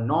9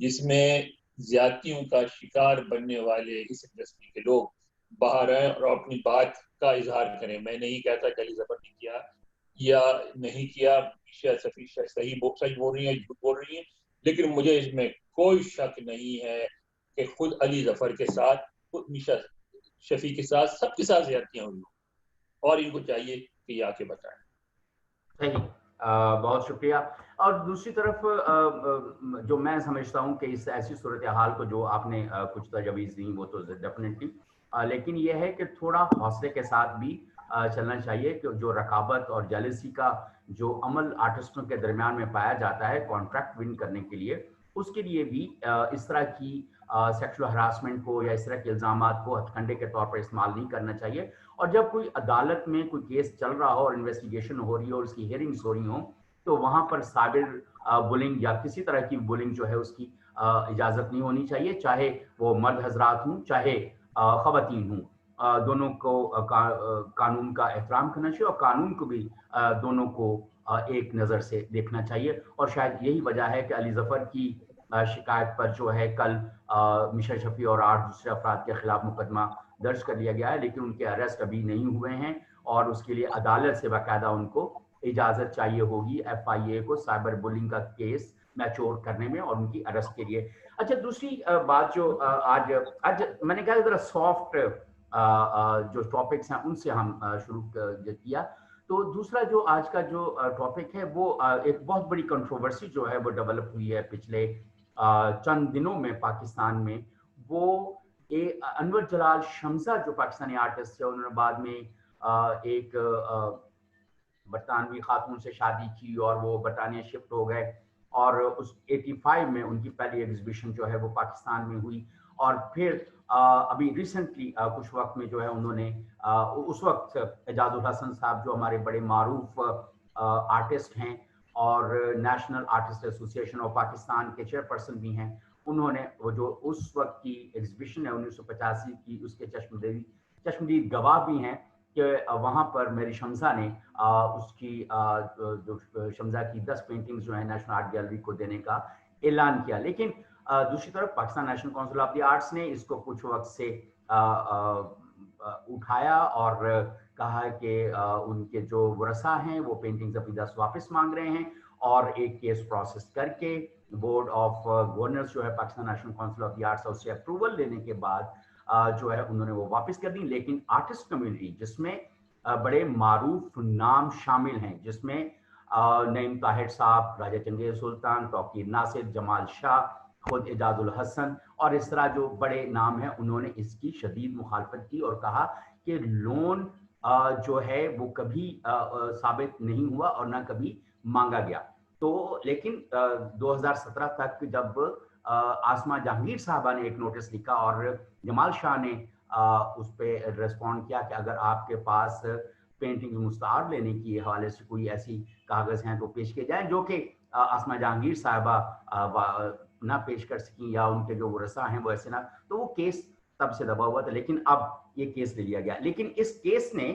جس میں زیادتیوں کا شکار بننے والے اس انڈسٹری کے لوگ باہر آئیں اور اپنی بات کا اظہار کریں. میں نہیں کہتا کہ علی ظفر نے کیا یا نہیں کیا، صحیح بول رہی ہیں، جھوٹ بول رہی ہیں، لیکن مجھے اس میں کوئی شک نہیں ہے کہ خود علی ظفر کے ساتھ، خود میشا شفیع کے ساتھ، سب کے ساتھ زیادتیاں ہوئی، اور ان کو چاہیے کہ یہ آ کے بتائیں. صحیح، بہت شکریہ. اور دوسری طرف جو میں سمجھتا ہوں کہ اس ایسی صورتحال کو جو آپ نے کچھ تجاویز دیں وہ تو ڈیفینیٹلی، لیکن یہ ہے کہ تھوڑا حوصلے کے ساتھ بھی چلنا چاہیے کہ جو رقابت اور جیلسی کا جو عمل آرٹسٹوں کے درمیان میں پایا جاتا ہے کانٹریکٹ ون کرنے کے لیے، اس کے لیے بھی اس طرح کی سیکشل ہراسمنٹ کو یا اس طرح کے الزامات کو ہتھ کنڈے کے طور پر استعمال نہیں کرنا چاہیے. اور جب کوئی عدالت میں کوئی کیس چل رہا ہو اور انویسٹیگیشن ہو رہی ہو اور اس کی ہیئرنگز ہو رہی ہوں، تو وہاں پر سائبر بلنگ یا کسی طرح کی بلنگ جو ہے اس کی اجازت نہیں ہونی چاہیے، چاہے وہ مرد حضرات ہوں چاہے خواتین ہوں. دونوں کو قانون کا احترام کرنا چاہیے اور قانون کو بھی دونوں کو ایک نظر سے دیکھنا چاہیے. اور شاید یہی وجہ ہے کہ علی ظفر کی شکایت پر جو ہے کل میشا شفیع اور 8 دوسرے افراد کے خلاف مقدمہ درج کر لیا گیا ہے، لیکن ان کے اریسٹ ابھی نہیں ہوئے ہیں اور اس کے لیے عدالت سے باقاعدہ ان کو اجازت چاہیے ہوگی ایف آئی اے کو سائبر بلنگ کا کیس میچور کرنے میں اور ان کی اریسٹ کے لیے. اچھا، دوسری بات جو آج میں نے کہا ذرا سافٹ جو ٹاپکس ہیں ان سے ہم شروع کیا، تو دوسرا جو آج کا جو ٹاپک ہے وہ ایک بہت بڑی کنٹروورسی جو ہے وہ ڈیولپ ہوئی ہے پچھلے چند دنوں میں پاکستان میں. وہ انور جلال شمزہ جو پاکستانی آرٹسٹ ہے، انہوں نے بعد میں ایک برطانوی خاتون سے شادی کی اور وہ برطانیہ شفٹ ہو گئے، اور اس 85 میں ان کی پہلی ایگزیبیشن جو ہے وہ پاکستان میں ہوئی. اور پھر ابھی ریسنٹلی کچھ وقت میں جو ہے انہوں نے اس وقت اعجاز الحسن صاحب جو ہمارے بڑے معروف آرٹسٹ ہیں اور نیشنل آرٹسٹ ایسوسی ایشن آف پاکستان کے چیئرپرسن بھی ہیں، انہوں نے وہ جو اس وقت کی ایگزیبیشن ہے 1985 کی، اس کے چشمدید گواہ بھی ہیں کہ وہاں پر میری شمزہ نے اس کی جو شمزہ کی 10 پینٹنگز جو ہیں نیشنل آرٹ گیلری کو دینے کا اعلان کیا. لیکن دوسری طرف Pakistan national council of the arts نے اس کو کچھ وقت سے اٹھایا اور کہا کہ ان کے جو ورثاء ہیں وہ پینٹنگز اپنی 10 واپس مانگ رہے ہیں، اور ایک کیس پروسیس کر کے بورڈ آف گورنرز جو ہے Pakistan national council of the arts اس سے اپروول لینے کے بعد جو ہے انہوں نے وہ واپس کر دی. لیکن آرٹسٹ کمیونٹی جس میں بڑے معروف نام شامل ہیں، جس میں نعیم طاہر صاحب، راجہ چنگیز سلطان، توقیر ناصر، جمال شاہ، خود اعجاز الحسن اور اس طرح جو بڑے نام ہیں، انہوں نے اس کی شدید مخالفت کی اور کہا کہ لون جو ہے وہ کبھی ثابت نہیں ہوا اور نہ کبھی مانگا گیا. تو لیکن 2017 تک جب آسما جہانگیر صاحبہ نے ایک نوٹس لکھا اور جمال شاہ نے اس پہ ریسپونڈ کیا کہ اگر آپ کے پاس پینٹنگ مستعار لینے کی حوالے سے کوئی ایسی کاغذ ہیں تو پیش کیے جائیں، جو کہ آسما جہانگیر صاحبہ نہ پیش کر سکیں یا ان کے جو ورثاء ہیں وہ ایسے نہ، تو وہ کیس تب سے دبا ہوا تھا. لیکن اب یہ کیس لے لیا گیا. لیکن اس کیس نے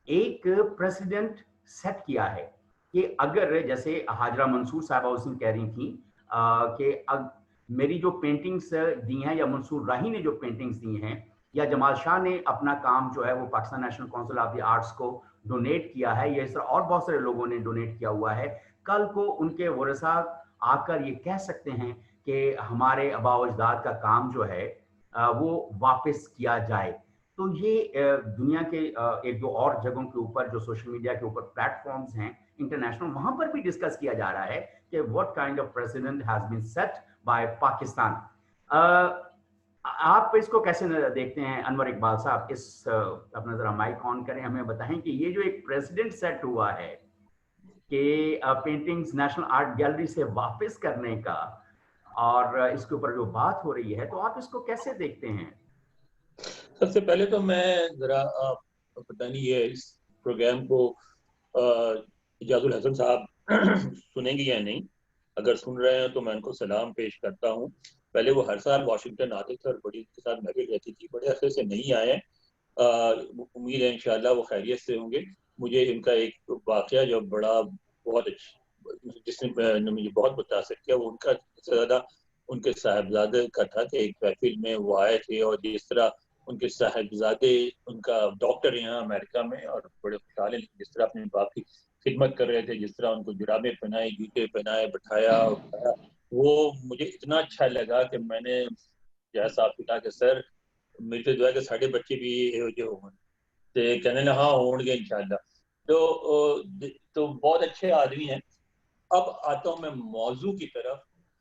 ایک پریسیڈنٹ سیٹ کیا ہے کہ اگر جیسے حاجرہ منصور صاحبہ اس دن کہہ رہی تھیں کہ میری جو پینٹنگز دی ہیں یا منصور راہی نے جو پینٹنگز دی ہیں یا جمال شاہ نے اپنا کام جو ہے وہ Pakistan national council of the arts کو ڈونیٹ کیا ہے، یا اس طرح اور بہت سارے لوگوں نے ڈونیٹ کیا ہوا ہے، کل کو ان کے ورثاء آ کر یہ کہہ سکتے ہیں کہ ہمارے آباء و اجداد کا کام جو ہے وہ واپس کیا جائے. تو یہ دنیا کے ایک دو اور جگہوں کے اوپر جو سوشل میڈیا کے اوپر پلیٹ فارمز ہیں انٹرنیشنل، وہاں پر بھی ڈسکس کیا جا رہا ہے کہ what kind of precedent has been set by Pakistan. آپ اس کو کیسے دیکھتے ہیں انور اقبال صاحب؟ اس اپنا ذرا مائک آن کریں، ہمیں بتائیں کہ یہ جو ایک پریزیڈنٹ سیٹ ہوا ہے کہ پینٹنگز نیشنل آرٹ گیلری سے واپس کرنے کا اور اس کے اوپر جو بات ہو رہی ہے، تو آپ اس کو کیسے دیکھتے ہیں؟ سب سے پہلے تو میں ذرا پتہ نہیں یہ اس پروگرام کو اعجاز الحسن صاحب سنیں گے یا نہیں، اگر سن رہے ہیں تو میں ان کو سلام پیش کرتا ہوں. پہلے وہ ہر سال واشنگٹن آتے تھے اور بڑی ان کے ساتھ محفل رہتی تھی، بڑے عرصے سے نہیں آئے. امید ہے انشاءاللہ وہ خیریت سے ہوں گے. مجھے ان کا ایک واقعہ جو بہت اچھا جس نے مجھے بہت متاثر کیا، وہ ان کا زیادہ ان کے صاحبزادے کا تھا کہ ایک محفل میں وہ آئے تھے اور جس طرح ان کے صاحبزادے ان کا ڈاکٹر یہاں امریکہ میں اور بڑے خوشحال ہیں، جس طرح اپنے باپ کی خدمت کر رہے تھے، جس طرح ان کو جرابیں پہنائے، جوتے پہنائے، بٹھایا اور اٹھایا، وہ مجھے اتنا اچھا لگا کہ میں نے جیسا آپ کہا کہ سر میری تو دعا ہے کہ ساڑھے بچے بھی یہ ہوں گے، کہنے لگا ہاں ہوں گے انشاءاللہ۔ تو بہت اچھے آدمی ہیں۔ اب آتا ہوں میں موضوع کی طرف۔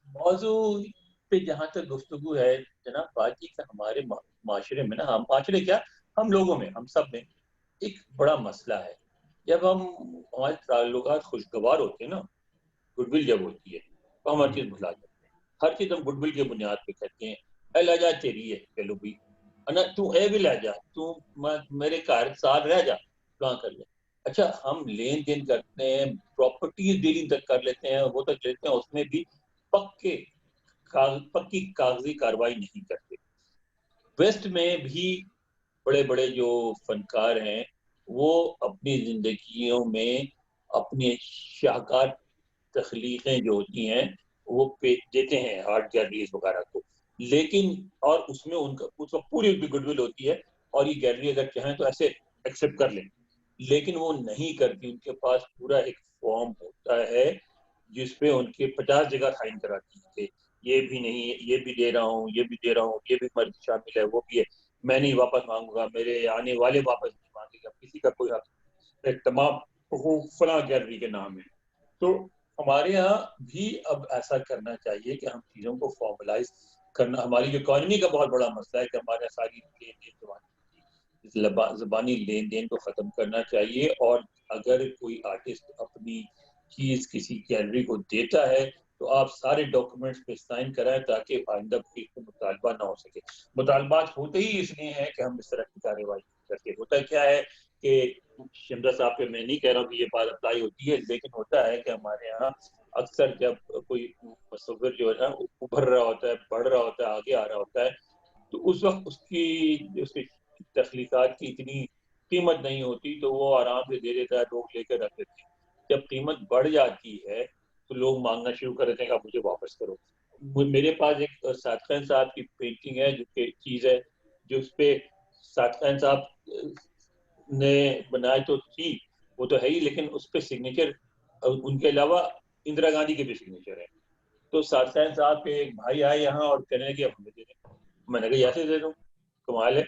موضوع پہ جہاں تک گفتگو ہے جناب باجی کا، ہمارے معاشرے میں نا، ہم معاشرے کیا، ہم لوگوں میں، ہم سب میں ایک بڑا مسئلہ ہے۔ جب ہمارے تعلقات خوشگوار ہوتے ہیں نا، گڈ ول جب ہوتی ہے تو ہم ہر چیز بھلا جاتے ہیں، ہر چیز ہم گڈ ول کی بنیاد پہ کہتے ہیں، اے لہجہ تیری ہے چلو بھی انا تو اے بھی لہجہ تو میرے گھر سال رہ جا کہاں کر لے۔ اچھا ہم لین دین کرتے ہیں، پراپرٹیز ڈیلنگ تک کر لیتے ہیں، وہ تک لیتے ہیں، اس میں بھی پکی کاغذی کاروائی نہیں کرتے۔ ویسٹ میں بھی بڑے بڑے جو فنکار ہیں وہ اپنی زندگیوں میں اپنی شاہکار تخلیقیں جو ہوتی ہیں وہ دیتے ہیں آرٹ گیلریز وغیرہ کو، لیکن اور اس میں ان کا پوری ان کی گڈ ول ہوتی ہے اور یہ گیلری اگر چاہیں تو ایسے ایکسیپٹ کر لیں، لیکن وہ نہیں کرتی۔ ان کے پاس پورا ایک فارم ہوتا ہے جس پہ ان کے 50 جگہ سائن کراتی ہے کہ یہ بھی نہیں، یہ بھی دے رہا ہوں، یہ بھی دے رہا ہوں، یہ بھی مرض شامل ہے، وہ بھی ہے، میں نہیں واپس مانگوں گا، میرے آنے والے واپس نہیں مانگے گا، کسی کا کوئی حق نہیں، تمام حقوق فلاں گیلری کے نام ہے۔ تو ہمارے یہاں بھی اب ایسا کرنا چاہیے کہ ہم چیزوں کو فارملائز کرنا، ہماری جو اکانومی کا بہت بڑا مسئلہ ہے کہ ہمارے ساری زبانی لین دین کو ختم کرنا چاہیے، اور اگر کوئی آرٹسٹ اپنی چیز کسی گیلری کو دیتا ہے تو آپ سارے ڈاکومنٹس پہ سائن کرائیں تاکہ آئندہ کوئی مطالبہ نہ ہو سکے۔ مطالبات ہوتے ہی اس لیے ہیں کہ ہم اس طرح کی کارروائی کرتے۔ ہوتا کیا ہے کہ شمدہ صاحب پہ میں نہیں کہہ رہا ہوں کہ یہ بات اپلائی ہوتی ہے، لیکن ہوتا ہے کہ ہمارے یہاں اکثر جب کوئی مصور جو ہے نا ابھر رہا ہوتا ہے، بڑھ رہا ہوتا ہے، آگے آ رہا ہوتا ہے، تو اس وقت اس کی تخلیقات کی اتنی قیمت نہیں ہوتی تو وہ آرام سے دے دیتا ہے، لوگ لے کے رکھ دیتے ہیں۔ جب قیمت بڑھ جاتی ہے تو لوگ مانگنا شروع کر دیتے ہیں کہ آپ مجھے واپس کرو۔ میرے پاس ایک صادقین صاحب کی پینٹنگ ہے جو کہ چیز ہے جو اس پہ صادقین صاحب نے بنائی تو تھی، وہ تو ہے ہی، لیکن اس پہ سگنیچر ان کے علاوہ اندرا گاندھی کے بھی سگنیچر ہے۔ تو صادقین صاحب کے ایک بھائی آئے یہاں اور کہنے لگے اب ہمیں دے دیں۔ میں نے کہا ایسے دے دوں، کمال ہے۔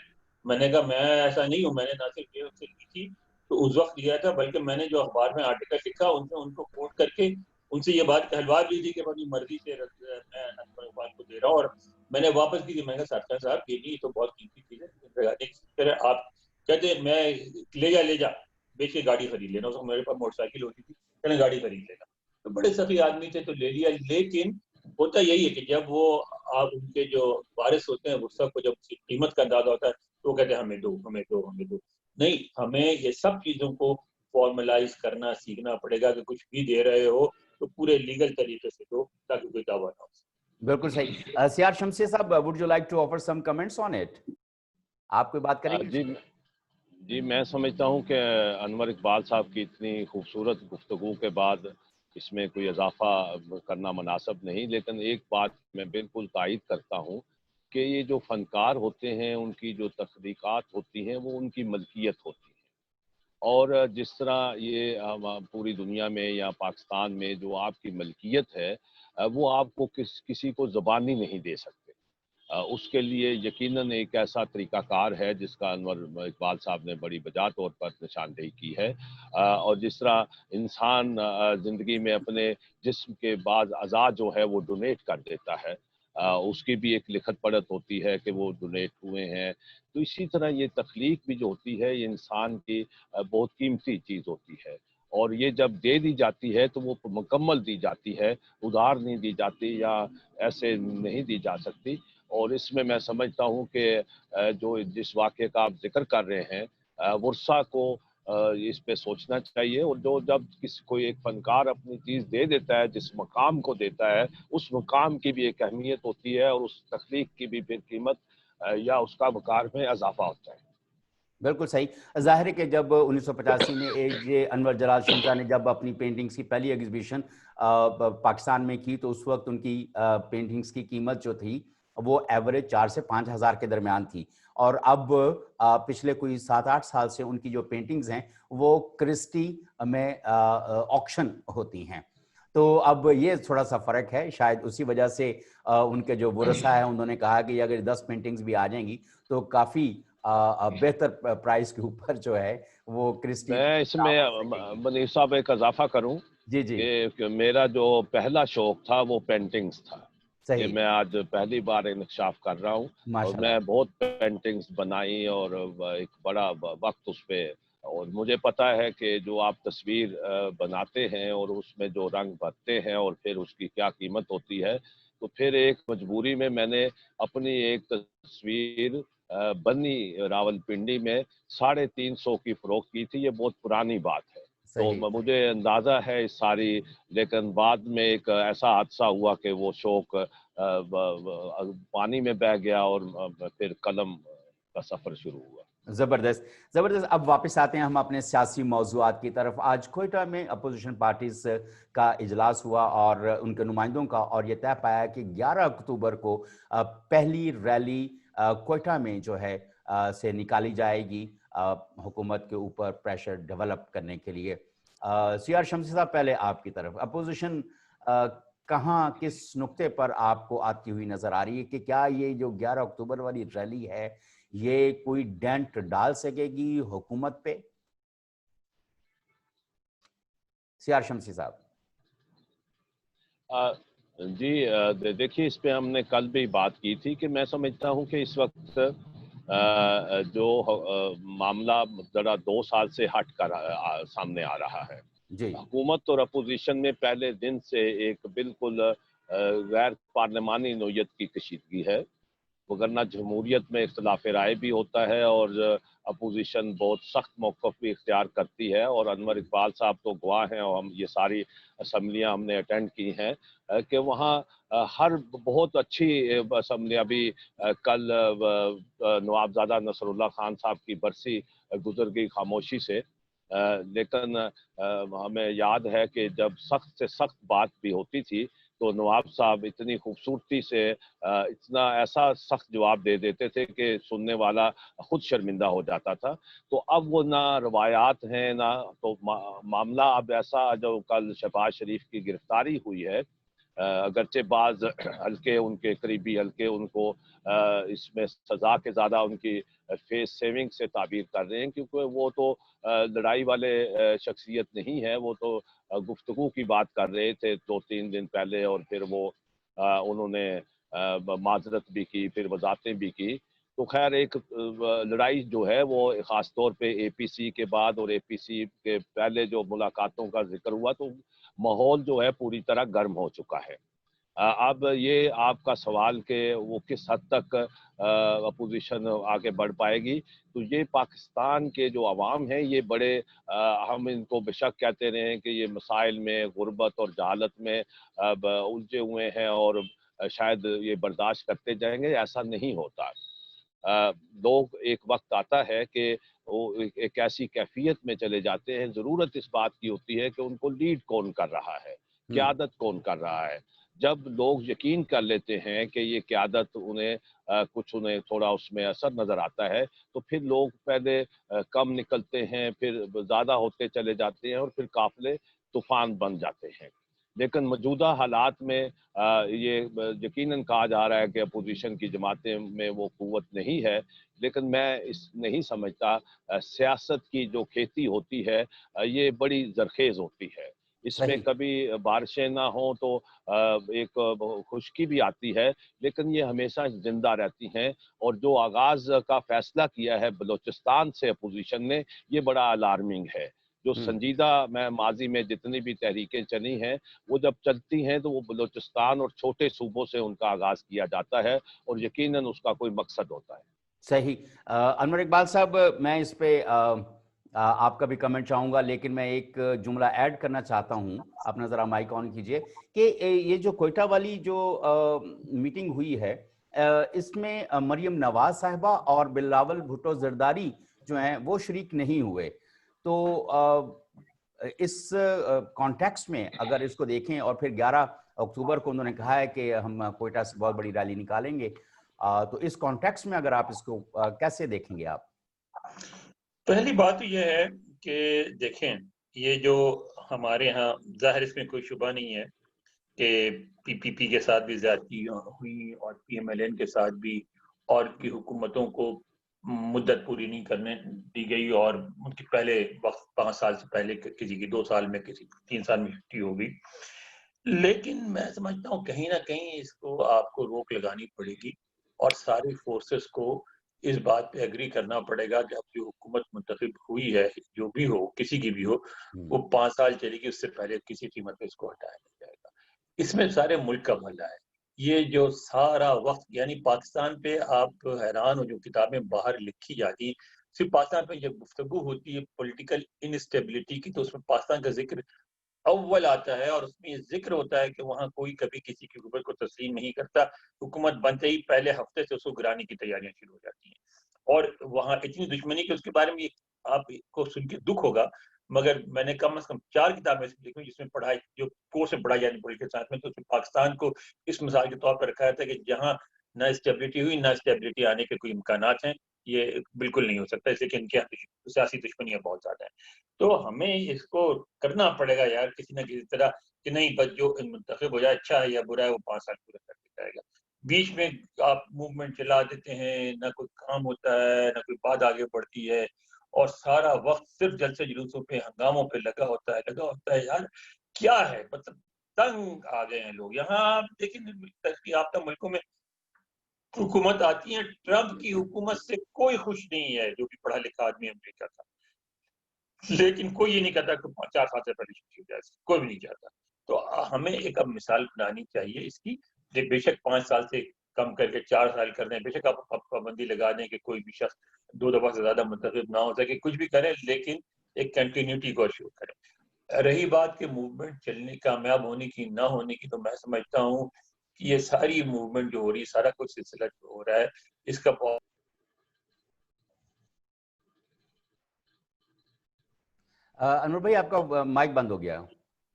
میں نے کہا میں ایسا نہیں ہوں، میں نے نہ صرف یہ اس سے لکھی تو اس وقت لیا تھا، بلکہ میں نے جو اخبار میں آرٹیکل لکھا ان کو کوٹ کر کے ان سے یہ بات کہلوا لی تھی کہ بڑی مرضی سے میں اکبر اقبال کو دے رہا ہوں، اور میں نے واپس کی تھی۔ میں نے کہا صادقین صاحب یہ نہیں، تو بہت قیمتی چیز ہے، آپ کہتے میں لے جا بیچ کے گاڑی خرید لینا۔ اس کو میرے پاس موٹر سائیکل ہوتی تھی، کہنے گاڑی خرید لینا۔ تو بڑے سخی آدمی تھے تو لے لیا، لیکن ہوتا یہی ہے کہ جب وہ آپ ان کے جو وارث ہوتے ہیں اس کو جب قیمت کا اندازہ ہوتا ہے تو وہ کہتے ہیں ہمیں دو ہمیں دو ہمیں دو۔ نہیں، ہمیں یہ سب چیزوں کو فارملائز کرنا سیکھنا پڑے گا کہ کچھ بھی دے رہے ہو تو پورے لیگل طریقے سے دو تاکہ کوئی دعویٰ نہ ہو۔ بالکل صحیح۔ سیار شمسی صاحب، would you like to offer some comments on it؟ آپ کوئی بات کریں گے؟ جی میں سمجھتا ہوں کہ انور اقبال صاحب کی اتنی خوبصورت گفتگو کے بعد اس میں کوئی اضافہ کرنا مناسب نہیں، لیکن ایک بات میں بالکل تائید کرتا ہوں کہ یہ جو فنکار ہوتے ہیں ان کی جو تخلیقات ہوتی ہیں وہ ان کی ملکیت ہوتی ہے، اور جس طرح یہ پوری دنیا میں یا پاکستان میں جو آپ کی ملکیت ہے وہ آپ کو کسی کو زبانی نہیں دے سکتے۔ اس کے لیے یقیناً ایک ایسا طریقہ کار ہے جس کا انور اقبال صاحب نے بڑی بجا طور پر نشاندہی کی ہے، اور جس طرح انسان زندگی میں اپنے جسم کے بعض اعضاء جو ہے وہ ڈونیٹ کر دیتا ہے، اس کی بھی ایک لکھت پڑھت ہوتی ہے کہ وہ ڈونیٹ ہوئے ہیں، تو اسی طرح یہ تخلیق بھی جو ہوتی ہے یہ انسان کی بہت قیمتی چیز ہوتی ہے، اور یہ جب دے دی جاتی ہے تو وہ مکمل دی جاتی ہے، ادھار نہیں دی جاتی یا ایسے نہیں دی جا سکتی۔ اور اس میں میں سمجھتا ہوں کہ جو جس واقعے کا آپ ذکر کر رہے ہیں ورثہ کو اس پہ سوچنا چاہیے، اور جو جب کوئی ایک فنکار اپنی چیز دے دیتا ہے جس مقام کو دیتا ہے اس مقام کی بھی ایک اہمیت ہوتی ہے، اور اس تخلیق کی بھی پھر قیمت یا اس کا وقار میں اضافہ ہوتا ہے۔ بالکل صحیح. ظاہر ہے کہ جب 1985 میں AJ انور جلال شمزہ نے جب اپنی پینٹنگز کی پہلی ایگزیبیشن پاکستان میں کی تو اس وقت ان کی پینٹنگز کی قیمت جو تھی وہ ایوریج 4 سے 5 ہزار کے درمیان تھی, اور اب پچھلے کوئی 7-8 سال سے ان کی جو پینٹنگز ہیں وہ کرسٹی میں آکشن ہوتی ہیں. تو اب یہ تھوڑا سا فرق ہے, شاید اسی وجہ سے ان کے جو ورثاء ہیں انہوں نے کہا کہ اگر 10 پینٹنگز بھی آ جائیں گی تو کافی بہتر پرائز کے اوپر جو ہے وہ کرسٹی میں اس میں منیر صاحب ایک اضافہ کروں جی جی کہ میرا جو پہلا شوق تھا وہ پینٹنگز تھا, کہ صحیح میں آج پہلی بار انکشاف کر رہا ہوں, اور ماشاء میں اللہ بہت پینٹنگز بنائی اور ایک بڑا وقت اس پہ, اور مجھے پتا ہے کہ جو آپ تصویر بناتے ہیں اور اس میں جو رنگ بھرتے ہیں اور پھر اس کی کیا قیمت ہوتی ہے, تو پھر ایک مجبوری میں میں نے اپنی ایک تصویر بنی راولپنڈی میں 350 کی فروخت کی تھی. یہ بہت پرانی بات ہے, تو صحیح مجھے اندازہ ہے اس ساری, لیکن بعد میں ایک ایسا حادثہ ہوا کہ وہ شوق پانی میں بہہ گیا اور پھر قلم کا سفر شروع ہوا. زبردست زبردست. اب واپس آتے ہیں ہم اپنے سیاسی موضوعات کی طرف. آج کوئٹہ میں اپوزیشن پارٹیز کا اجلاس ہوا اور ان کے نمائندوں کا, اور یہ طے پایا کہ 11 اکتوبر کو پہلی ریلی کوئٹہ میں جو ہے سے نکالی جائے گی حکومت کے اوپر پریشر ڈیولپ کرنے کے لیے. CR شمسی صاحب, پہلے آپ کی طرف اپوزیشن کہاں کس نقطے پر آپ کو آتی ہوئی نظر آ رہی ہے کہ کیا یہ جو 11 اکتوبر والی ریلی ہے یہ کوئی ڈینٹ ڈال سکے گی حکومت پہ؟ CR شمسی صاحب. جی دیکھیے, اس پہ ہم نے کل بھی بات کی تھی کہ میں سمجھتا ہوں کہ اس وقت جو معاملہ ذرا 2 سال سے ہٹ کر سامنے آ رہا ہے. جی حکومت اور اپوزیشن میں پہلے دن سے ایک بالکل غیر پارلیمانی نوعیت کی کشیدگی ہے, وگرنہ جمہوریت میں اختلاف رائے بھی ہوتا ہے اور اپوزیشن بہت سخت موقف بھی اختیار کرتی ہے, اور انور اقبال صاحب تو گواہ ہیں, اور ہم یہ ساری اسمبلیاں ہم نے اٹینڈ کی ہیں کہ وہاں ہر بہت اچھی اسمبلیاں بھی, کل نوابزادہ نصر اللہ خان صاحب کی برسی گزر گئی خاموشی سے, لیکن ہمیں یاد ہے کہ جب سخت سے سخت بات بھی ہوتی تھی تو نواب صاحب اتنی خوبصورتی سے اتنا ایسا سخت جواب دے دیتے تھے کہ سننے والا خود شرمندہ ہو جاتا تھا. تو اب وہ نہ روایات ہیں نہ تو معاملہ اب ایسا, جو کل شہباز شریف کی گرفتاری ہوئی ہے, اگرچہ بعض حلقے ان کے قریبی حلقے ان کو اس میں سزا کے زیادہ ان کی فیس سیونگ سے تعبیر کر رہے ہیں, کیونکہ وہ تو لڑائی والے شخصیت نہیں ہے, وہ تو گفتگو کی بات کر رہے تھے 2-3 دن پہلے, اور پھر وہ انہوں نے معذرت بھی کی, پھر وضاحتیں بھی کی. تو خیر ایک لڑائی جو ہے وہ خاص طور پہ APC کے بعد اور APC کے پہلے جو ملاقاتوں کا ذکر ہوا تو ماحول جو ہے پوری طرح گرم ہو چکا ہے. اب یہ آپ کا سوال کہ وہ کس حد تک اپوزیشن آگے بڑھ پائے گی, تو یہ پاکستان کے جو عوام ہیں یہ بڑے, ہم ان کو بے شک کہتے رہے ہیں کہ یہ مسائل میں غربت اور جہالت میں الجھے ہوئے ہیں اور شاید یہ برداشت کرتے جائیں گے, ایسا نہیں ہوتا. لوگ ایک وقت آتا ہے کہ وہ ایک ایسی کیفیت میں چلے جاتے ہیں, ضرورت اس بات کی ہوتی ہے کہ ان کو لیڈ کون کر رہا ہے, قیادت کون کر رہا ہے. جب لوگ یقین کر لیتے ہیں کہ یہ قیادت انہیں تھوڑا اس میں اثر نظر آتا ہے, تو پھر لوگ پہلے کم نکلتے ہیں, پھر زیادہ ہوتے چلے جاتے ہیں, اور پھر قافلے طوفان بن جاتے ہیں. لیکن موجودہ حالات میں یہ یقیناً کہا جا رہا ہے کہ اپوزیشن کی جماعتیں میں وہ قوت نہیں ہے, لیکن میں اس نہیں سمجھتا. سیاست کی جو کھیتی ہوتی ہے یہ بڑی زرخیز ہوتی ہے, اس میں صحیح کبھی بارشیں نہ ہوں تو ایک خشکی بھی آتی ہے, لیکن یہ ہمیشہ زندہ رہتی ہیں. اور جو آغاز کا فیصلہ کیا ہے بلوچستان سے اپوزیشن نے, یہ بڑا الارمنگ ہے. جو سنجیدہ میں ماضی میں جتنی بھی تحریکیں چلی ہیں وہ جب چلتی ہیں تو وہ بلوچستان اور چھوٹے صوبوں سے ان کا آغاز کیا جاتا ہے, اور یقیناً اس کا کوئی مقصد ہوتا ہے. صحیح. انور اقبال صاحب, میں اس پہ آپ کا بھی کمنٹ چاہوں گا, لیکن میں ایک جملہ ایڈ کرنا چاہتا ہوں, اپنا ذرا مائک آن کیجئے, کہ یہ جو کوئٹہ والی جو میٹنگ ہوئی ہے اس میں مریم نواز صاحبہ اور بلاول بھٹو زرداری جو ہیں وہ شریک نہیں ہوئے. تو اس کانٹیکسٹ میں اگر اس کو دیکھیں، اور پھر 11 اکتوبر کو انہوں نے کہا ہے کہ ہم کوئٹہ سے بہت بڑی ریلی نکالیں گے، تو اس کانٹیکسٹ میں اگر آپ اس کو کیسے دیکھیں گے آپ؟ پہلی بات یہ ہے کہ دیکھیں، یہ جو ہمارے ہاں ظاہر اس میں کوئی شبہ نہیں ہے کہ پی پی کے ساتھ بھی زیادتی ہوئی اور پی ایم ایل این کے ساتھ بھی، اور کی حکومتوں کو مدت پوری نہیں کرنے دی گئی، اور ان کی پہلے وقت 5 سال سے پہلے کسی کی 2 سال میں، کسی 3 سال میں چھٹی ہو گئی. لیکن میں سمجھتا ہوں کہیں نہ کہیں اس کو آپ کو روک لگانی پڑے گی، اور ساری فورسز کو اس بات پہ ایگری کرنا پڑے گا کہ اب جو حکومت منتخب ہوئی ہے، جو بھی ہو، کسی کی بھی ہو، وہ 5 سال چلے گی، اس سے پہلے کسی قیمت پہ اس کو ہٹایا نہیں جائے گا. اس میں سارے ملک کا بھلا ہے. یہ جو سارا وقت، یعنی پاکستان پہ آپ حیران ہو، جو کتابیں باہر لکھی جاتی، صرف پاکستان پہ جب گفتگو ہوتی ہے پولیٹیکل انسٹیبلٹی کی، تو اس میں پاکستان کا ذکر اول آتا ہے، اور اس میں یہ ذکر ہوتا ہے کہ وہاں کوئی کبھی کسی کی حکومت کو تسلیم نہیں کرتا. حکومت بنتے ہی پہلے ہفتے سے اس کو گرانے کی تیاریاں شروع ہو جاتی ہیں، اور وہاں اتنی دشمنی کہ اس کے بارے میں آپ کو سن کے دکھ ہوگا، مگر میں نے کم از کم 4 کتابیں لکھی جس میں پڑھائی، جو کورس میں پڑھائی جاتی پولیٹیکل سائنس میں، تو اس میں پاکستان کو اس مثال کے طور پر رکھا جاتا ہے کہ جہاں نہ اسٹیبلٹی ہوئی، نہ اسٹیبلٹی آنے کے کوئی امکانات ہیں. یہ بالکل نہیں ہو سکتا، اس لیے کہ ان کے سیاسی دشمنیاں بہت زیادہ ہیں. تو ہمیں اس کو کرنا پڑے گا یار، کسی نہ کسی طرح، کہ نہیں بس جو منتخب ہو جائے، اچھا ہے یا برا ہے، وہ 5 سال پورا کر کے جائے گا. بیچ میں آپ موومنٹ چلا دیتے ہیں، نہ کوئی کام ہوتا ہے، نہ کوئی بات آگے بڑھتی ہے، اور سارا وقت صرف جلسے جلوسوں پہ، ہنگاموں پہ لگا ہوتا ہے. یار کیا ہے، مطلب تنگ آ گئے ہیں لوگ. یہاں آپ دیکھیں ترقی یافتہ ملکوں میں حکومت آتی ہے، ٹرمپ کی حکومت سے کوئی خوش نہیں ہے، جو بھی پڑھا لکھا آدمی امریکہ کا، لیکن کوئی یہ نہیں کہتا کہ 4 سال سے پہلے چھٹی ہو جائے، کوئی بھی نہیں چاہتا. تو ہمیں ایک اب مثال بنانی چاہیے اس کی، کہ بے شک 5 سال سے کم کر کے 4 سال کر دیں، بے شک آپ پابندی لگا دیں کہ کوئی بھی شخص 2 دفعہ سے زیادہ منتخب نہ ہو سکے، کچھ بھی کریں، لیکن ایک کنٹینیوٹی کو اشور کریں. رہی بات کہ موومنٹ چلنے کامیاب ہونے کی نہ ہونے کی، تو میں سمجھتا ہوں کہ یہ ساری موومنٹ جو ہو رہی ہے، سارا کچھ سلسلہ جو ہو رہا ہے، اس کا بہت انور بھائی آپ کا مائک بند ہو گیا.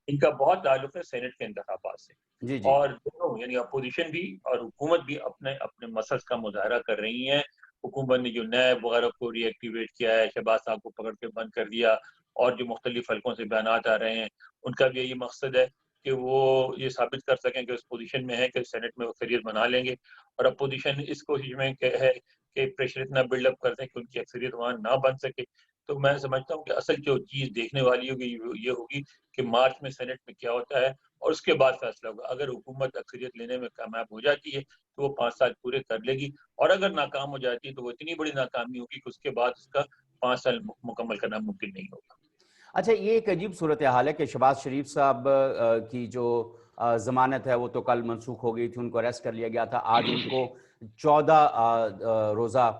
ان کا بہت تعلق ہے سینٹ کے انتخابات سے. جی جی. اور دونوں یعنی اپوزیشن بھی اور حکومت بھی اپنے اپنے مسئلہ کا مظاہرہ کر رہی ہیں. حکومت نے جو نیب وغیرہ کو ری ایکٹیویٹ کیا ہے، شہباز صاحب کو پکڑ کے بند کر دیا، اور جو مختلف حلقوں سے بیانات آ رہے ہیں، ان کا بھی یہی مقصد ہے کہ وہ یہ ثابت کر سکیں کہ اس پوزیشن میں ہے کہ سینٹ میں وہ اکثریت بنا لیں گے. اور اپوزیشن اس کوشش میں ہے کہ پریشر اتنا بلڈ اپ کر دیں کہ ان کی اکثریت وہاں نہ بن سکے. تو میں سمجھتا ہوں کہ اصل جو چیز دیکھنے والی ہوگی یہ ہوگی کہ مارچ میں سینٹ میں کیا ہوتا ہے، اور اس کے بعد فیصلہ ہوگا. اگر حکومت اکثریت لینے میں کامیاب ہو جاتی ہے تو وہ 5 سال پورے کر لے گی، اور اگر ناکام ہو جاتی ہے تو وہ اتنی بڑی ناکامی ہوگی کہ اس کے بعد اس کا 5 سال مکمل کرنا ممکن نہیں ہوگا. اچھا، یہ ایک عجیب صورتحال ہے کہ شہباز شریف صاحب کی جو ضمانت ہے وہ تو کل منسوخ ہو گئی تھی، ان کو اریسٹ کر لیا گیا تھا. آج ان کو 14 روزہ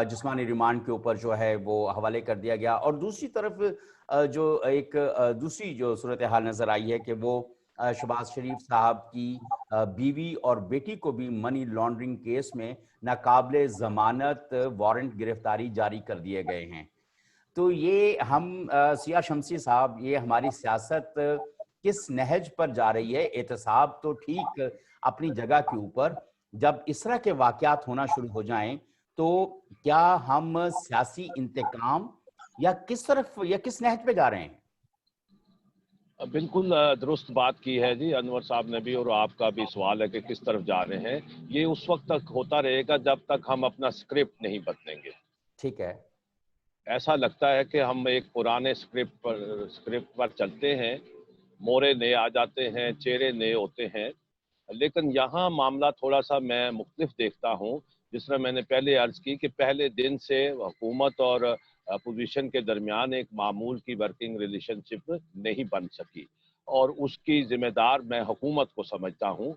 جسمانی ریمانڈ کے اوپر جو ہے وہ حوالے کر دیا گیا. اور دوسری طرف جو ایک دوسری جو صورتحال نظر آئی ہے کہ وہ شہباز شریف صاحب کی بیوی اور بیٹی کو بھی منی لانڈرنگ کیس میں ناقابل ضمانت وارنٹ گرفتاری جاری کر دیے گئے ہیں. تو یہ ہم سیاہ شمسی صاحب، یہ ہماری سیاست کس نہج پر جا رہی ہے؟ احتساب تو ٹھیک اپنی جگہ کے اوپر، جب اس طرح کے واقعات ہونا شروع ہو جائیں تو کیا ہم سیاسی انتقام یا کس طرف یا کس نہج پہ جا رہے ہیں؟ بالکل درست بات کی ہے جی انور صاحب نے بھی، اور آپ کا بھی سوال ہے کہ کس طرف جا رہے ہیں. یہ اس وقت تک ہوتا رہے گا جب تک ہم اپنا سکرپٹ نہیں بدلیں گے. ٹھیک ہے. ایسا لگتا ہے کہ ہم ایک پرانے سکرپٹ پر چلتے ہیں، مورے نئے آ جاتے ہیں، چہرے نئے ہوتے ہیں. لیکن یہاں معاملہ تھوڑا سا میں مختلف دیکھتا ہوں. جس طرح میں نے پہلے عرض کی کہ پہلے دن سے حکومت اور اپوزیشن کے درمیان ایک معمول کی ورکنگ ریلیشن شپ نہیں بن سکی، اور اس کی ذمہ دار میں حکومت کو سمجھتا ہوں،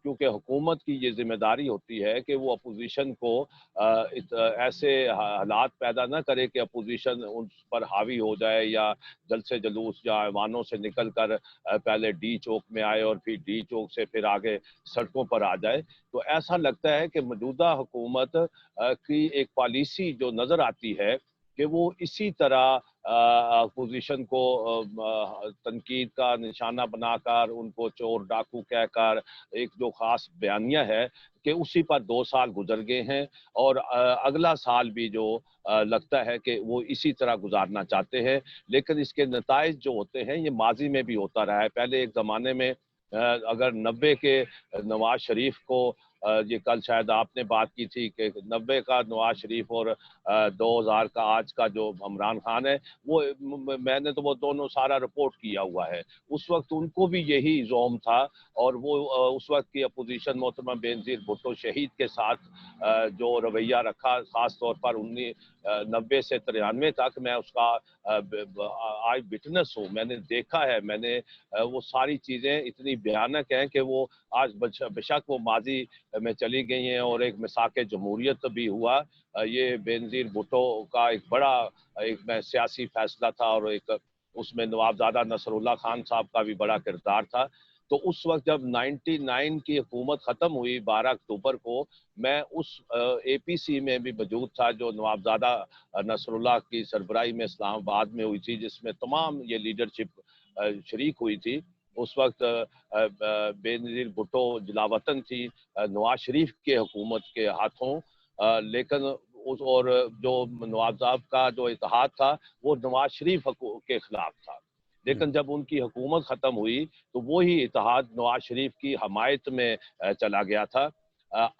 کیونکہ حکومت کی یہ ذمہ داری ہوتی ہے کہ وہ اپوزیشن کو ایسے حالات پیدا نہ کرے کہ اپوزیشن ان پر حاوی ہو جائے، یا جلسے جلوس یا ایوانوں سے نکل کر پہلے ڈی چوک میں آئے اور پھر ڈی چوک سے پھر آگے سڑکوں پر آ جائے. تو ایسا لگتا ہے کہ موجودہ حکومت کی ایک پالیسی جو نظر آتی ہے کہ وہ اسی طرح اپوزیشن کو تنقید کا نشانہ بنا کر ان کو چور ڈاکو کہہ کر ایک جو خاص بیانیہ ہے کہ اسی پر 2 سال گزر گئے ہیں، اور اگلا سال بھی جو لگتا ہے کہ وہ اسی طرح گزارنا چاہتے ہیں، لیکن اس کے نتائج جو ہوتے ہیں یہ ماضی میں بھی ہوتا رہا ہے۔ پہلے ایک زمانے میں اگر 90 کے نواز شریف کو یہ کل شاید آپ نے بات کی تھی کہ 90 کا نواز شریف اور 2000 کا آج کا جو عمران خان ہے، وہ میں نے تو وہ دونوں سارا رپورٹ کیا ہوا ہے۔ اس وقت ان کو بھی یہی زوم تھا، اور وہ اس وقت کی اپوزیشن محترمہ بینظیر بھٹو شہید کے ساتھ جو رویہ رکھا، خاص طور پر 90 سے 93 تک، میں اس کا آئی وٹنس ہوں، میں نے دیکھا ہے، میں نے وہ ساری چیزیں اتنی بھیانک ہیں کہ وہ آج بشک وہ ماضی میں چلی گئی ہیں، اور ایک مساق جمہوریت بھی ہوا۔ یہ بینظیر بھٹو کا ایک بڑا سیاسی فیصلہ تھا، اور ایک اس میں نوابزادہ نصر اللہ خان صاحب کا بھی بڑا کردار تھا۔ تو اس وقت جب 99 کی حکومت ختم ہوئی 12 اکتوبر کو، میں اس اے پی سی میں بھی موجود تھا جو نوابزادہ نصر اللہ کی سربراہی میں اسلام آباد میں ہوئی تھی، جس میں تمام یہ لیڈرشپ شریک ہوئی تھی۔ اس وقت بینظیر بھٹو جلاوطن تھی نواز شریف کے حکومت کے ہاتھوں، لیکن اور جو نواز صاحب کا جو اتحاد تھا وہ نواز شریف کے خلاف تھا، لیکن جب ان کی حکومت ختم ہوئی تو وہی اتحاد نواز شریف کی حمایت میں چلا گیا تھا۔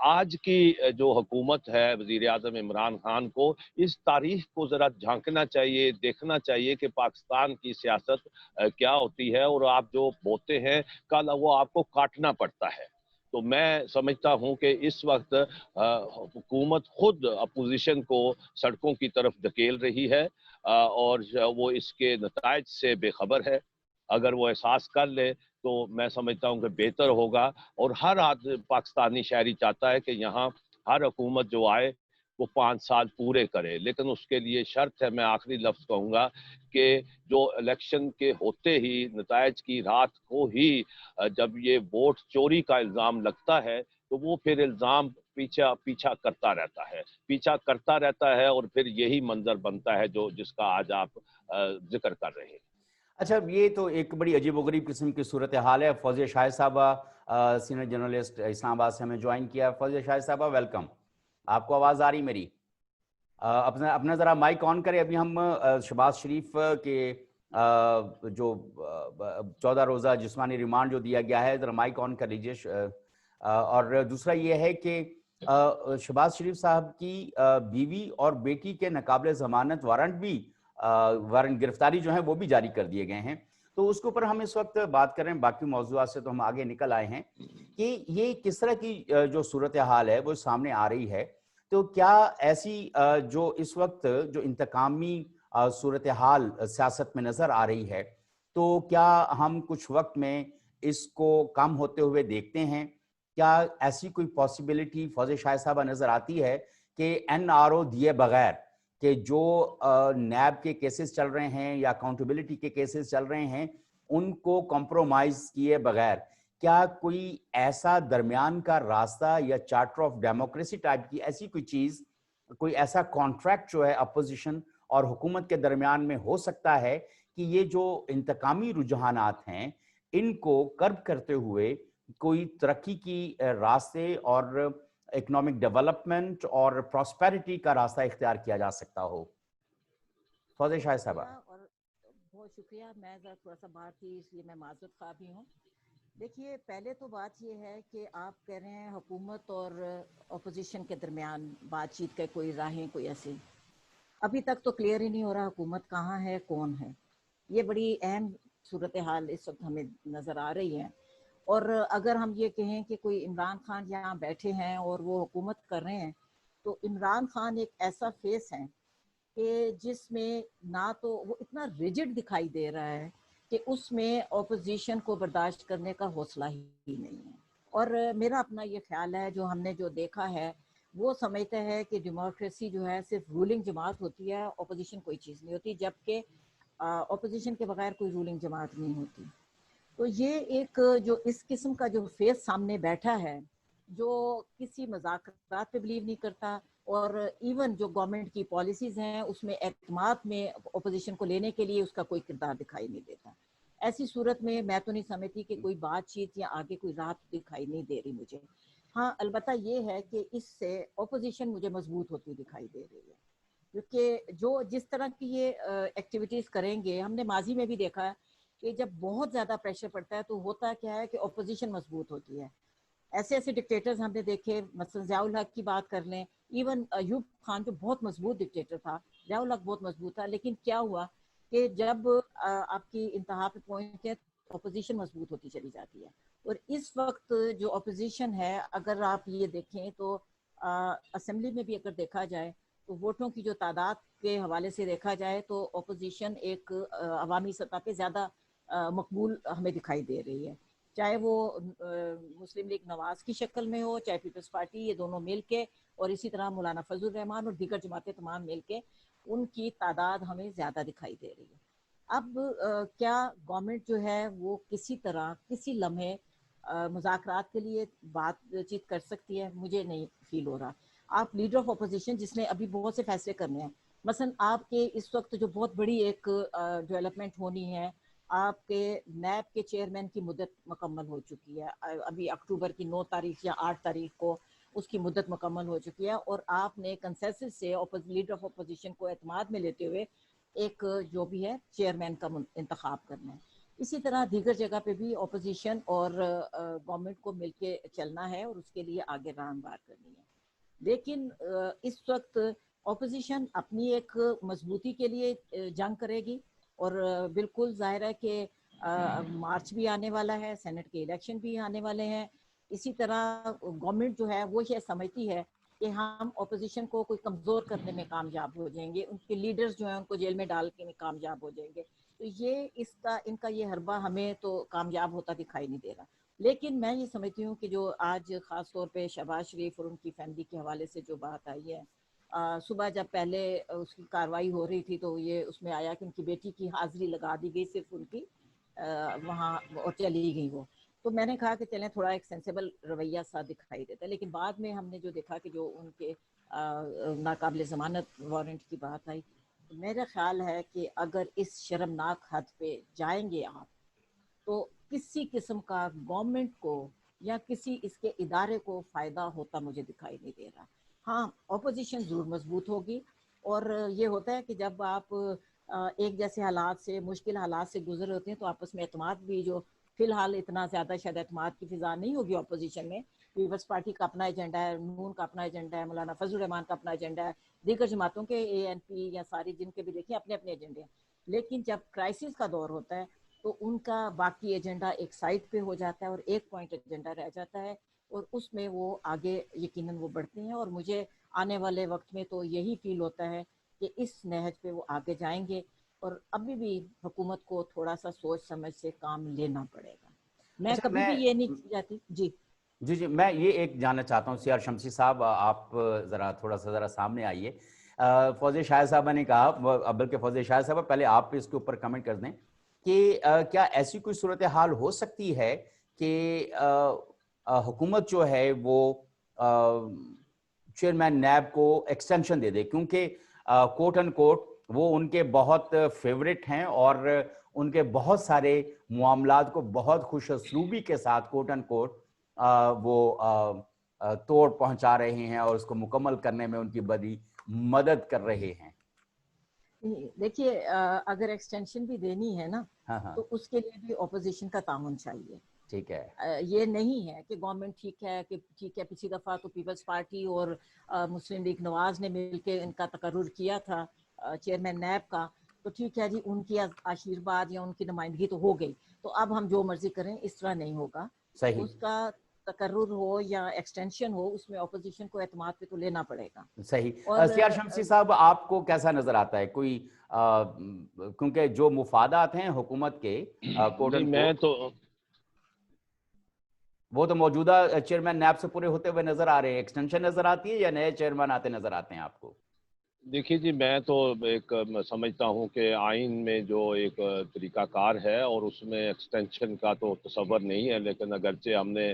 آج کی جو حکومت ہے وزیر اعظم عمران خان کو اس تاریخ کو ذرا جھانکنا چاہیے، دیکھنا چاہیے کہ پاکستان کی سیاست کیا ہوتی ہے، اور آپ جو بوتے ہیں کل وہ آپ کو کاٹنا پڑتا ہے۔ تو میں سمجھتا ہوں کہ اس وقت حکومت خود اپوزیشن کو سڑکوں کی طرف دھکیل رہی ہے، اور وہ اس کے نتائج سے بے خبر ہے۔ اگر وہ احساس کر لے تو میں سمجھتا ہوں کہ بہتر ہوگا، اور ہر پاکستانی شہری چاہتا ہے کہ یہاں ہر حکومت جو آئے وہ 5 سال پورے کرے، لیکن اس کے لیے شرط ہے، میں آخری لفظ کہوں گا کہ جو الیکشن کے ہوتے ہی نتائج کی رات کو ہی جب یہ ووٹ چوری کا الزام لگتا ہے تو وہ پھر الزام پیچھا کرتا رہتا ہے، اور پھر یہی منظر بنتا ہے جس کا آج آپ ذکر کر رہے ہیں۔ اچھا، یہ تو ایک بڑی عجیب و غریب قسم کی صورتحال ہے۔ فوزیہ شاہد صاحبہ سینئر جرنلسٹ اسلام آباد سے ہمیں جوائن کیا۔ فوزیہ شاہد صاحبہ ویلکم، آپ کو آواز آ رہی میری؟ اپنا ذرا مائک آن کریں۔ ابھی ہم شہباز شریف کے جو 14 روزہ جسمانی ریمانڈ جو دیا گیا ہے، ذرا مائک آن کر لیجیے۔ اور دوسرا یہ ہے کہ شہباز شریف صاحب کی بیوی اور بیٹی کے ناقابل ضمانت وارنٹ گرفتاری جو ہیں وہ بھی جاری کر دیے گئے ہیں، تو اس کے اوپر ہم اس وقت بات کریں۔ باقی موضوعات سے تو ہم آگے نکل آئے ہیں کہ یہ کس طرح کی جو صورتحال ہے وہ سامنے آ رہی ہے۔ تو کیا ایسی جو اس وقت جو انتقامی صورتحال سیاست میں نظر آ رہی ہے، تو کیا ہم کچھ وقت میں اس کو کم ہوتے ہوئے دیکھتے ہیں؟ کیا ایسی کوئی پاسیبلٹی فوزیہ شاہد صاحبہ نظر آتی ہے کہ این آر او دیے بغیر، کہ جو نیب کے کیسز چل رہے ہیں یا اکاؤنٹیبلٹی کے کیسز چل رہے ہیں، ان کو کمپرومائز کیے بغیر کیا کوئی ایسا درمیان کا راستہ یا چارٹر آف ڈیموکریسی ٹائپ کی ایسی کوئی چیز، کوئی ایسا کانٹریکٹ جو ہے اپوزیشن اور حکومت کے درمیان میں ہو سکتا ہے کہ یہ جو انتقامی رجحانات ہیں ان کو کرب کرتے ہوئے کوئی ترقی کی راستے اور اکنامک ڈیولپمنٹ اور پراسپیرٹی کا راستہ اختیار کیا جا سکتا ہو؟ فوزیہ شاہد صاحبہ۔ اور بہت شکریہ، میں ذرا تھوڑا سا بات تھی اس لیے میں معذرت خواہ بھی ہوں۔ دیکھیے، پہلے تو بات یہ ہے کہ آپ کہہ رہے ہیں حکومت اور اپوزیشن کے درمیان بات چیت کے کوئی راہیں کوئی ایسی، ابھی تک تو کلیئر ہی نہیں ہو رہا حکومت کہاں ہے کون ہے۔ یہ بڑی اہم صورتحال اس وقت ہمیں نظر آ رہی ہے۔ اور اگر ہم یہ کہیں کہ کوئی عمران خان یہاں بیٹھے ہیں اور وہ حکومت کر رہے ہیں، تو عمران خان ایک ایسا فیس ہے کہ جس میں نہ تو وہ اتنا ریجڈ دکھائی دے رہا ہے کہ اس میں اپوزیشن کو برداشت کرنے کا حوصلہ ہی نہیں ہے۔ اور میرا اپنا یہ خیال ہے، جو ہم نے جو دیکھا ہے، وہ سمجھتا ہے کہ ڈیموکریسی جو ہے صرف رولنگ جماعت ہوتی ہے، اپوزیشن کوئی چیز نہیں ہوتی، جبکہ اپوزیشن کے بغیر کوئی رولنگ جماعت نہیں ہوتی۔ تو یہ ایک جو اس قسم کا جو فیس سامنے بیٹھا ہے، جو کسی مذاکرات پہ بلیو نہیں کرتا، اور ایون جو گورنمنٹ کی پالیسیز ہیں اس میں اعتماد میں اپوزیشن کو لینے کے لیے اس کا کوئی کردار دکھائی نہیں دیتا. ایسی صورت میں میں تو نہیں سمجھتی کہ کوئی بات چیت یا آگے کوئی راہ دکھائی نہیں دے رہی مجھے. ہاں البتہ یہ ہے کہ اس سے اپوزیشن مجھے مضبوط ہوتی دکھائی دے رہی ہے, کیونکہ جس طرح کی یہ ایکٹیویٹیز کریں گے, ہم نے ماضی میں بھی دیکھا ہے کہ جب بہت زیادہ پریشر پڑتا ہے تو ہوتا کیا ہے کہ اپوزیشن مضبوط ہوتی ہے. ایسے ایسے ڈکٹیٹرز ہم نے دیکھے, مثلا ضیاء الحق کی بات کر لیں, ایون ایوب خان جو بہت مضبوط ڈکٹیٹر تھا, ضیاء الحق بہت مضبوط تھا, لیکن کیا ہوا کہ جب آپ کی انتہا پہ پہنچے تو اپوزیشن مضبوط ہوتی چلی جاتی ہے. اور اس وقت جو اپوزیشن ہے, اگر آپ یہ دیکھیں تو اسمبلی میں بھی اگر دیکھا جائے تو ووٹوں کی جو تعداد کے حوالے سے دیکھا جائے تو اپوزیشن ایک عوامی سطح پہ زیادہ مقبول ہمیں دکھائی دے رہی ہے, چاہے وہ مسلم لیگ نواز کی شکل میں ہو, چاہے پیپلز پارٹی, یہ دونوں مل کے, اور اسی طرح مولانا فضل الرحمان اور دیگر جماعتیں تمام مل کے, ان کی تعداد ہمیں زیادہ دکھائی دے رہی ہے. اب کیا گورنمنٹ جو ہے وہ کسی طرح کسی لمحے مذاکرات کے لیے بات چیت کر سکتی ہے؟ مجھے نہیں فیل ہو رہا. آپ لیڈر آف اپوزیشن جس نے ابھی بہت سے فیصلے کرنے ہیں, مثلا آپ کے اس وقت جو بہت بڑی ایک ڈیولپمنٹ ہونی ہے, آپ کے نیب کے چیئرمین کی مدت مکمل ہو چکی ہے, ابھی اکتوبر کی 9 تاریخ یا 8 تاریخ کو اس کی مدت مکمل ہو چکی ہے, اور آپ نے کنسنسس سے لیڈر آف اپوزیشن کو اعتماد میں لیتے ہوئے ایک جو بھی ہے چیئرمین کا انتخاب کرنا ہے. اسی طرح دیگر جگہ پہ بھی اپوزیشن اور گورنمنٹ کو مل کے چلنا ہے اور اس کے لیے آگے راہ ہموار کرنی ہے. لیکن اس وقت اپوزیشن اپنی ایک مضبوطی کے لیے جنگ کرے گی, اور بالکل ظاہر ہے کہ مارچ بھی آنے والا ہے, سینٹ کے الیکشن بھی آنے والے ہیں. اسی طرح گورنمنٹ جو ہے وہ یہ سمجھتی ہے کہ ہم اپوزیشن کو کوئی کمزور کرنے میں کامیاب ہو جائیں گے, ان کے لیڈرز جو ہیں ان کو جیل میں ڈال کے کامیاب ہو جائیں گے. تو یہ ان کا یہ حربہ ہمیں تو کامیاب ہوتا دکھائی نہیں دے رہا. لیکن میں یہ سمجھتی ہوں کہ جو آج خاص طور پہ شہباز شریف اور ان کی فیملی کے حوالے سے جو بات آئی ہے, صبح جب پہلے اس کی کاروائی ہو رہی تھی تو یہ اس میں آیا کہ ان کی بیٹی کی حاضری لگا دی گئی صرف ان کی وہاں, اور چلی گئی وہ. تو میں نے کہا کہ چلیں تھوڑا ایک سینسیبل رویہ سا دکھائی دیتا ہے. لیکن بعد میں ہم نے جو دیکھا کہ جو ان کے ناقابل ضمانت وارنٹ کی بات آئی, میرا خیال ہے کہ اگر اس شرمناک حد پہ جائیں گے آپ تو کسی قسم کا گورنمنٹ کو یا کسی اس کے ادارے کو فائدہ ہوتا مجھے دکھائی نہیں دے رہا. ہاں اپوزیشن ضرور مضبوط ہوگی, اور یہ ہوتا ہے کہ جب آپ ایک جیسے حالات سے, مشکل حالات سے گزر ہوتے ہیں تو آپس میں اعتماد بھی, جو فی الحال اتنا زیادہ شاید اعتماد کی فضا نہیں ہوگی اپوزیشن میں. پیپلز پارٹی کا اپنا ایجنڈا ہے, نون کا اپنا ایجنڈا ہے, مولانا فضل الرحمان کا اپنا ایجنڈا ہے, دیگر جماعتوں کے ANP یا ساری جن کے بھی دیکھیں اپنے اپنے ایجنڈے ہیں. لیکن جب کرائسس کا دور ہوتا ہے تو ان کا باقی ایجنڈا ایک سائڈ پہ ہو جاتا ہے اور ایک پوائنٹ ایجنڈا رہ جاتا ہے, اور اس میں وہ آگے یقیناً وہ بڑھتے ہیں. اور مجھے آنے والے وقت میں تو یہی فیل ہوتا ہے کہ اس نہج پہ وہ آگے جائیں گے, اور ابھی بھی حکومت کو تھوڑا سا سوچ سمجھ سے کام لینا پڑے گا. میں کبھی بھی یہ نہیں چاہتی. جی میں یہ ایک جاننا چاہتا ہوں, سیار شمسی صاحب آپ ذرا تھوڑا سا سامنے آئیے. فوزیہ شاہ صاحبہ نے کہا, بلکہ فوزیہ شاہ صاحبہ پہلے آپ اس کے اوپر کمنٹ کر دیں کہ کیا ایسی کوئی صورتحال ہو سکتی ہے کہ حکومت جو ہے وہ چیئرمین نیب کو ایکسٹینشن دے دے, کیونکہ کوٹ اینڈ کوٹ وہ ان کے بہت فیوریٹ ہیں اور ان کے بہت سارے معاملات کو بہت خوش اسلوبی کے ساتھ کوٹ اینڈ کوٹ وہ توڑ پہنچا رہے ہیں اور اس کو مکمل کرنے میں ان کی بڑی مدد کر رہے ہیں. دیکھیے اگر ایکسٹینشن بھی دینی ہے نا تو اس کے لیے بھی اپوزیشن کا تعاون چاہیے. ٹھیک ہے, یہ نہیں ہے کہ گورنمنٹ ٹھیک ہے پچھلی دفعہ تو پیپلز پارٹی اور مسلم لیگ نواز نے مل کے ان کا تقرر کیا تھا چیئرمین نیب کا, تو ٹھیک ہے جی, ان کی آشیرواد یا ان کی نمائندگی تو ہو گئی, تو اب ہم جو مرضی کریں, اس طرح نہیں ہوگا. صحیح, اس کا تقرر ہو یا ایکسٹینشن ہو, اس میں اپوزیشن کو اعتماد پہ تو لینا پڑے گا. صحیح. سیار شمسی صاحب آپ کو کیسا نظر آتا ہے کوئی, کیونکہ جو مفادات ہیں حکومت کے کوٹ اینڈ کوٹ وہ تو موجودہ چیئرمین نیب سے پورے ہوتے ہوئے نظر آ رہے ہیں, ایکسٹینشن نظر آتی ہے یا نئے چیئرمین آتے نظر آتے ہیں آپ کو؟ دیکھیے جی, میں تو ایک سمجھتا ہوں کہ آئین میں جو ایک طریقہ کار ہے اور اس میں ایکسٹینشن کا تو تصور نہیں ہے, لیکن اگرچہ ہم نے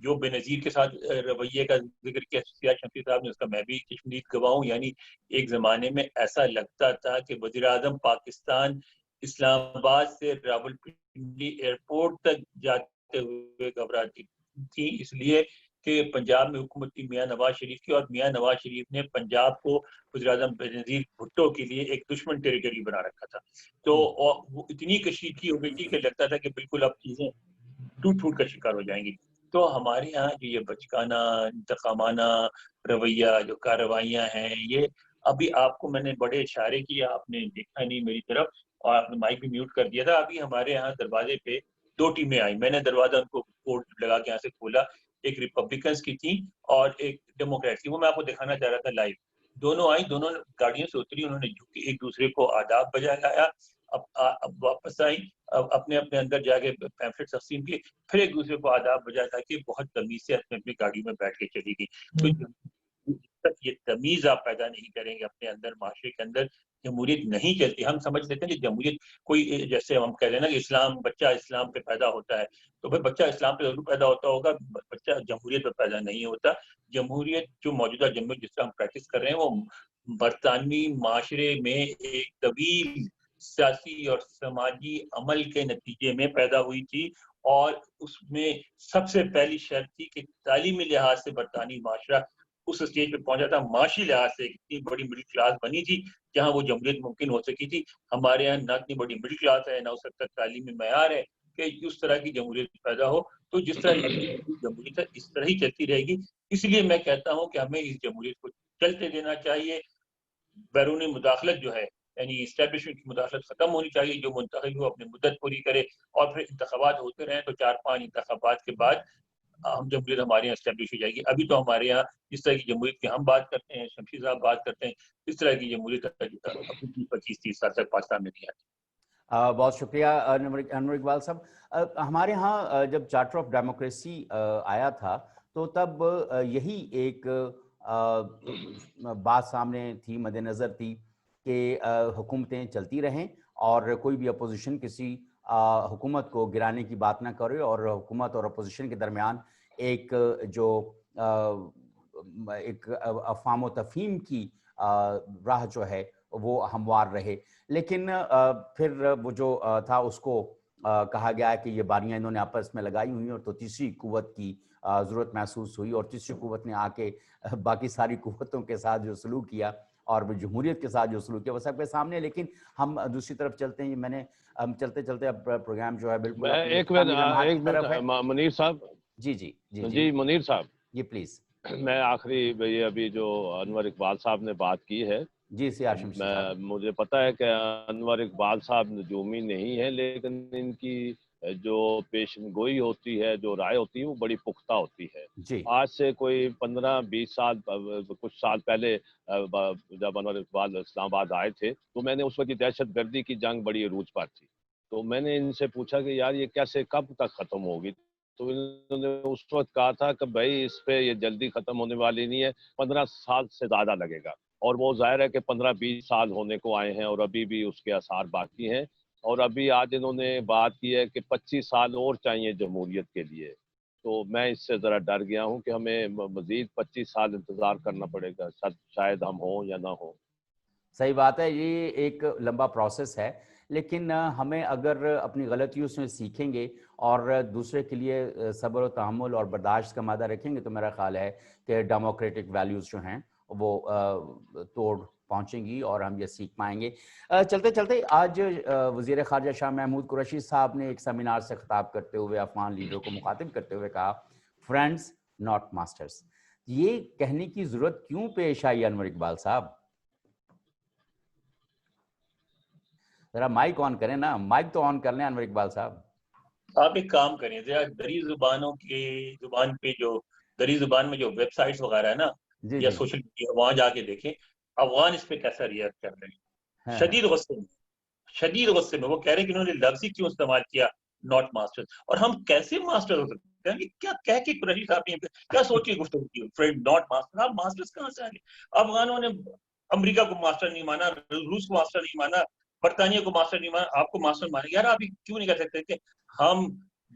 جو بے نظیر کے ساتھ رویے کا ذکر کیا سیاہ شمسی صاحب نے، اس کا میں بھی کشمیر گواہ ہوں. یعنی ایک زمانے میں ایسا لگتا تھا کہ وزیر اعظم پاکستان اسلام آباد سے راولپنڈی ایئرپورٹ تک جاتے ہوئے گھبراتی تھی، اس لیے کہ پنجاب میں حکومت تھی میاں نواز شریف کی، اور میاں نواز شریف نے پنجاب کو وزیر اعظم بینظیر بھٹو کے لیے ایک دشمن ٹیریٹری بنا رکھا تھا. تو وہ اتنی کشیدگی ہو گئی تھی کہ لگتا تھا کہ بالکل اب چیزیں ٹوٹ پھوٹ کا شکار ہو جائیں گی. تو ہمارے یہاں جو یہ بچکانہ انتقامانہ رویہ جو کارروائیاں ہیں، یہ ابھی آپ کو میں نے بڑے اشارے کیے، آپ نے دیکھا نہیں میری طرف، اور آپ نے مائک بھی میوٹ کر دیا تھا. ابھی ہمارے یہاں دروازے پہ 2 ٹیمیں آئیں، میں نے دروازہ ان کو کوڈ لگا کے یہاں سے کھولا، ایک ریپبلکنس کی تھی اور ایک ڈیموکریٹس کی، وہ میں آپ کو دکھانا چاہ رہا تھا لائیو. دونوں آئیں، دونوں گاڑیوں سے اتری، انہوں نے جھک کے ایک دوسرے کو آداب بجا لایا، اب واپس آئیں، اپنے اپنے اندر جا کے پیمفلٹ تقسیم کیے، پھر ایک دوسرے کو آداب بجا لا کے بہت تمیز سے اپنی اپنی گاڑی میں بیٹھ کے چلی گئی. تو جب تک یہ تمیز آپ پیدا نہیں کریں گے اپنے اندر، معاشرے کے اندر، جمہوریت نہیں چلتی. ہم سمجھ لیتے ہیں کہ جمہوریت کوئی، جیسے ہم کہہ رہے ہیں نا کہ اسلام، بچہ اسلام پہ پیدا ہوتا ہے، تو بھائی بچہ اسلام پہ ضرور پیدا ہوتا ہوگا، بچہ جمہوریت پہ پیدا نہیں ہوتا. جمہوریت جو موجودہ جمہوریت جس طرح ہم پریکٹس کر رہے ہیں، وہ برطانوی معاشرے میں ایک طویل سیاسی اور سماجی عمل کے نتیجے میں پیدا ہوئی تھی، اور اس میں سب سے پہلی شرط تھی کہ تعلیمی لحاظ سے برطانوی معاشرہ اس اسٹیج پہ پہنچا تھا، معاشی لحاظ سے اتنی بڑی مڈل کلاس بنی تھی جہاں وہ جمہوریت ممکن ہو سکی تھی. ہمارے یہاں نہ اتنی بڑی مڈل کلاس ہے، نہ اس حد تک تعلیمی معیار ہے کہ اس طرح کی جمہوریت پیدا ہو. تو جس طرح جمہوریت ہے اس طرح ہی چلتی رہے گی. اس لیے میں کہتا ہوں کہ ہمیں اس جمہوریت کو چلتے دینا چاہیے. بیرونی مداخلت جو ہے، یعنی اسٹیبلشمنٹ کی مداخلت ختم ہونی چاہیے. جو منتخب ہو اپنی مدت پوری کرے، اور پھر انتخابات ہوتے رہیں، تو 4-5 انتخابات کے بعد ہم جمہوریت ہمارے یہاں اسٹیبلش ہو جائے گی. ابھی تو ہمارے یہاں جس طرح کی جمہوریت کی ہم بات کرتے ہیں، شمشید صاحب بات کرتے ہیں، اس طرح کی جمہوریت اپنی 25-30 سال تک پاکستان میں نہیں آتی. بہت شکریہ انور اقبال صاحب. ہمارے ہاں جب چارٹر آف ڈیموکریسی آیا تھا تو تب یہی ایک بات سامنے تھی، مد نظر تھی کہ حکومتیں چلتی رہیں اور کوئی بھی اپوزیشن کسی حکومت کو گرانے کی بات نہ کرے، اور حکومت اور اپوزیشن کے درمیان ایک جو ایک افہام و تفہیم کی راہ جو ہے وہ ہموار رہے. لیکن پھر وہ جو تھا اس کو کہا گیا کہ یہ باریاں انہوں نے آپس میں لگائی ہوئی، اور تو تیسری قوت کی ضرورت محسوس ہوئی، اور تیسری قوت نے آ کے باقی ساری قوتوں کے ساتھ جو سلوک کیا اور جمہوریت کے ساتھ جو سلوک کیا وہ سب کے سامنے. لیکن ہم دوسری طرف چلتے ہیں. میں نے چلتے چلتے اب پروگرام جو ہے بالکل ایک منٹ منیر صاحب. جی منیر صاحب جی پلیز. میں آخری ابھی جو انور اقبال صاحب نے بات کی ہے، جی سیاہ شمسی صاحب، مجھے پتا ہے کہ انور اقبال صاحب نجومی نہیں ہے، لیکن ان کی جو پیشن گوئی ہوتی ہے، جو رائے ہوتی ہے، وہ بڑی پختہ ہوتی ہے. جی آج سے کوئی 15-20 سال، کچھ سال پہلے جب انور اقبال اسلام آباد آئے تھے تو میں نے اس وقت دہشت گردی کی جنگ بڑی عروج پر تھی. تو میں نے ان سے پوچھا کہ یار یہ کیسے، کب تک ختم ہوگی؟ تو انہوں نے اس وقت کہا تھا کہ بھائی اس پہ یہ جلدی ختم ہونے والی نہیں ہے، 15 سال سے زیادہ لگے گا. اور وہ ظاہر ہے کہ 15-20 سال ہونے کو آئے ہیں اور ابھی بھی اس کے آثار باقی ہیں. اور ابھی آج انہوں نے بات کی ہے کہ 25 سال اور چاہیے جمہوریت کے لیے. تو میں اس سے ذرا ڈر گیا ہوں کہ ہمیں مزید 25 سال انتظار کرنا پڑے گا، شاید ہم ہوں یا نہ ہوں. صحیح بات ہے، یہ ایک لمبا پروسیس ہے، لیکن ہمیں اگر اپنی غلطیوں سے سیکھیں گے اور دوسرے کے لیے صبر و تحمل اور برداشت کا مادہ رکھیں گے تو میرا خیال ہے کہ ڈیموکریٹک ویلیوز جو ہیں وہ توڑ پہنچیں گی اور ہم یہ سیکھ پائیں گے. چلتے چلتے آج وزیر خارجہ شاہ محمود قریشی صاحب نے ایک سیمینار سے خطاب کرتے ہوئے افغان لیڈروں کو مخاطب کرتے ہوئے کہا، فرینڈز ناٹ ماسٹرز. یہ کہنے کی ضرورت کیوں پیش آئی انور اقبال صاحب؟ ذرا مائک آن کریں نا، مائک تو آن کر لیں انور اقبال صاحب. آپ ایک کام کریں، ذرا دری زبانوں کی زبان پہ جو دری زبان میں جو ویب سائٹس وغیرہ ہے نا، یا سوشل میڈیا، وہاں جا کے دیکھیں افغان اس پہ کیسا ریئیکٹ کر رہے ہیں. شدید غصے میں وہ کہہ رہے ہیں کہ انہوں نے لفظ ہی کیوں استعمال کیا ناٹ ماسٹر. اور ہم کیسے ماسٹر ہو سکتے ہیں؟ کیا کہہ کے قریشی صاحب نے کیا سوچ کے گفتگو کی؟ فرینڈ ناٹ ماسٹر، آپ ماسٹرز کہاں سے آ گئے؟ افغانوں نے امریکہ کو ماسٹر نہیں مانا، روس کو ماسٹر نہیں مانا، برطانیہ کو ماسٹر نہیں مانا، آپ کو ماسٹر مانے. یار آپ کیوں نہیں کہہ سکتے کہ ہم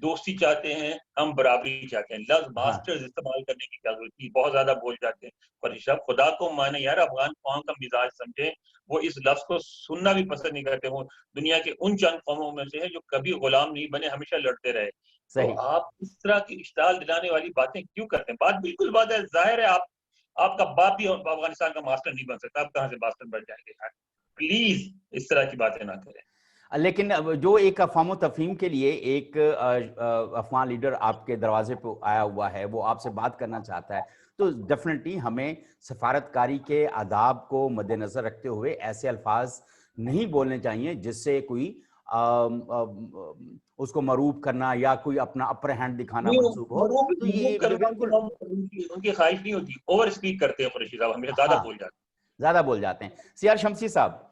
دوستی چاہتے ہیں, ہم برابری چاہتے ہیں. لفظ ماسٹرز استعمال کرنے کی کیا ضرورت تھی, بہت زیادہ بول جاتے ہیں. قریشی صاحب خدا کو مانے یار, افغان قوم کا مزاج سمجھے, وہ اس لفظ کو سننا بھی پسند نہیں کرتے. وہ دنیا کے ان چند قوموں میں سے ہے جو کبھی غلام نہیں بنے, ہمیشہ لڑتے رہے. تو آپ اس طرح کی اشتعال دلانے والی باتیں کیوں کرتے ہیں؟ بات بالکل بات ہے, ظاہر ہے آپ کا باپ بھی افغانستان کا ماسٹر نہیں بن سکتا, آپ کہاں سے ماسٹر بن جائیں گے؟ پلیز اس طرح کی باتیں نہ کریں. لیکن جو ایک افہام و تفہیم کے لیے ایک افغان لیڈر آپ کے دروازے پہ آیا ہوا ہے, وہ آپ سے بات کرنا چاہتا ہے, تو ڈیفینیٹلی ہمیں سفارتکاری کے آداب کو مد نظر رکھتے ہوئے ایسے الفاظ نہیں بولنے چاہیے جس سے کوئی اس کو مروب کرنا یا کوئی اپنا اپر ہینڈ دکھانا منسوب ہو. تو یہ بالکل ان کی خواہش نہیں ہوتی, اوور اسپیک کرتے ہیں قریشی صاحب, ہمیشہ زیادہ بول جاتے ہیں. سیار شمسی صاحب,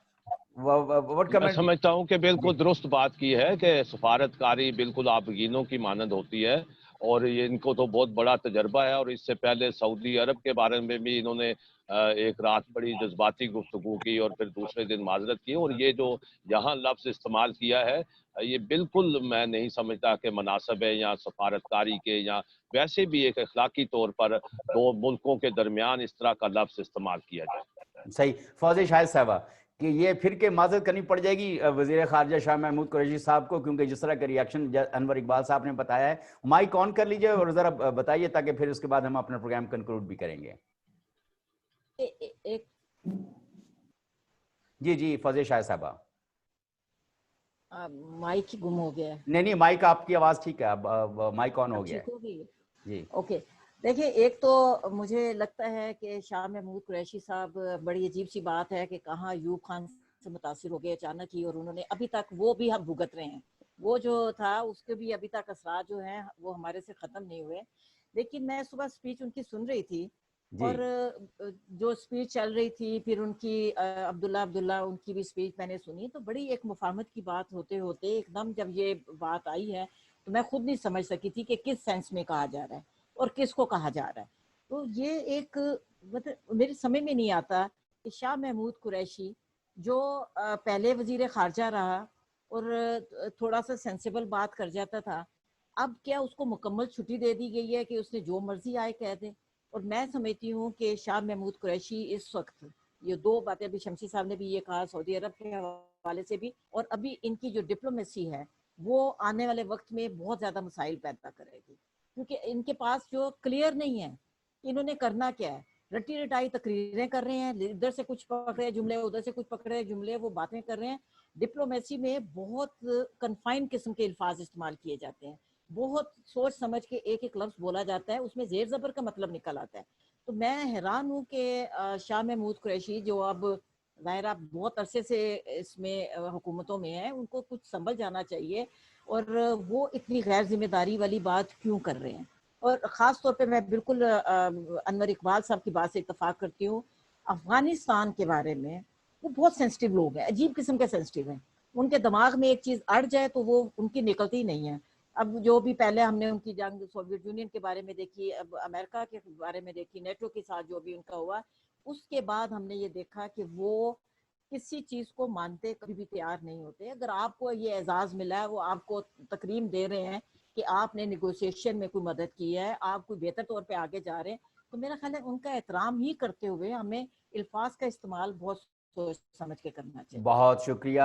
میں سمجھتا ہوں کہ بالکل درست بات کی ہے کہ سفارتکاری بالکل آبگینوں کی مانند ہوتی ہے, اور یہ ان کو تو بہت بڑا تجربہ ہے. اور اس سے پہلے سعودی عرب کے بارے میں بھی انہوں نے ایک رات بڑی جذباتی گفتگو کی اور پھر دوسرے دن معذرت کی. اور یہ جو یہاں لفظ استعمال کیا ہے, یہ بالکل میں نہیں سمجھتا کہ مناسب ہے, یا سفارتکاری کے یا ویسے بھی ایک اخلاقی طور پر دو ملکوں کے درمیان اس طرح کا لفظ استعمال کیا جائے. صحیح. فوزی شاہد صاحبہ, کہ یہ پھر کے معذرت کرنی پڑ جائے گی وزیر خارجہ شاہ محمود قریشی صاحب کو, کیونکہ جس طرح کا ریاکشن انور اقبال صاحب نے بتایا ہے. مائک آن کر لیجئے اور ذرا بتائیے تاکہ پھر اس کے بعد ہم اپنا پروگرام کنکلوڈ بھی کریں گے. جی فوزی شاہد صاحبہ, مائک ہی گم ہو گیا ہے. نہیں مائک آپ کی آواز ٹھیک ہے, مائک آن ہو گیا ہے. جی اوکے. دیکھیں, ایک تو مجھے لگتا ہے کہ شاہ محمود قریشی صاحب, بڑی عجیب سی بات ہے کہ کہاں ایوب خان سے متاثر ہو گئے اچانک ہی, اور انہوں نے ابھی تک وہ بھی ہم بھگت رہے ہیں. وہ جو تھا اس کے بھی ابھی تک اثرات جو ہیں وہ ہمارے سے ختم نہیں ہوئے. لیکن میں صبح سپیچ ان کی سن رہی تھی, اور جو سپیچ چل رہی تھی, پھر ان کی عبداللہ ان کی بھی سپیچ میں نے سنی, تو بڑی ایک مفاہمت کی بات ہوتے ہوتے ایک دم جب یہ بات آئی ہے تو میں خود نہیں سمجھ سکی تھی کہ کس سینس میں کہا جا رہا ہے اور کس کو کہا جا رہا ہے. تو یہ ایک مطلب میرے سمجھ میں نہیں آتا کہ شاہ محمود قریشی جو پہلے وزیر خارجہ رہا اور تھوڑا سا سینسیبل بات کر جاتا تھا, اب کیا اس کو مکمل چھٹی دے دی گئی ہے کہ اس نے جو مرضی آئے کہہ دے. اور میں سمجھتی ہوں کہ شاہ محمود قریشی اس وقت, یہ دو باتیں ابھی شمسی صاحب نے بھی یہ کہا سعودی عرب کے حوالے سے بھی, اور ابھی ان کی جو ڈپلومیسی ہے وہ آنے والے وقت میں بہت زیادہ مسائل پیدا کرے گی, کیونکہ ان کے پاس جو کلیئر نہیں ہے کہ انہوں نے کرنا کیا ہے. رٹی رٹائی تقریریں کر رہے ہیں, ادھر سے کچھ پکڑے جملے, ادھر سے کچھ پکڑے جملے, وہ باتیں کر رہے ہیں. ڈپلومیسی میں بہت کنفائن قسم کے الفاظ استعمال کیے جاتے ہیں, بہت سوچ سمجھ کے ایک ایک لفظ بولا جاتا ہے, اس میں زیر زبر کا مطلب نکل آتا ہے. تو میں حیران ہوں کہ شاہ محمود قریشی جو اب ظاہرہ بہت عرصے سے اس میں حکومتوں میں ہیں, ان کو کچھ سنبھل جانا چاہیے, اور وہ اتنی غیر ذمہ داری والی بات کیوں کر رہے ہیں. اور خاص طور پہ میں بالکل انور اقبال صاحب کی بات سے اتفاق کرتی ہوں. افغانستان کے بارے میں وہ بہت سینسٹیو لوگ ہیں, عجیب قسم کے سینسٹیو ہیں. ان کے دماغ میں ایک چیز اڑ جائے تو وہ ان کی نکلتی نہیں ہے. اب جو بھی پہلے ہم نے ان کی جنگ سوویت یونین کے بارے میں دیکھی, اب امریکہ کے بارے میں دیکھی, نیٹو کے ساتھ جو بھی ان کا ہوا, اس کے بعد ہم نے یہ دیکھا کہ وہ کسی چیز کو مانتے کبھی بھی تیار نہیں ہوتے. اگر آپ کو یہ اعزاز ملا ہے, وہ آپ کو تکریم دے رہے ہیں کہ آپ نے نیگوسیشن میں کوئی مدد کی ہے, آپ کوئی بہتر طور پہ آگے جا رہے ہیں, تو میرا خیال ہے ان کا احترام ہی کرتے ہوئے ہمیں الفاظ کا استعمال بہت سوچ سمجھ کے کرنا چاہیے. بہت شکریہ.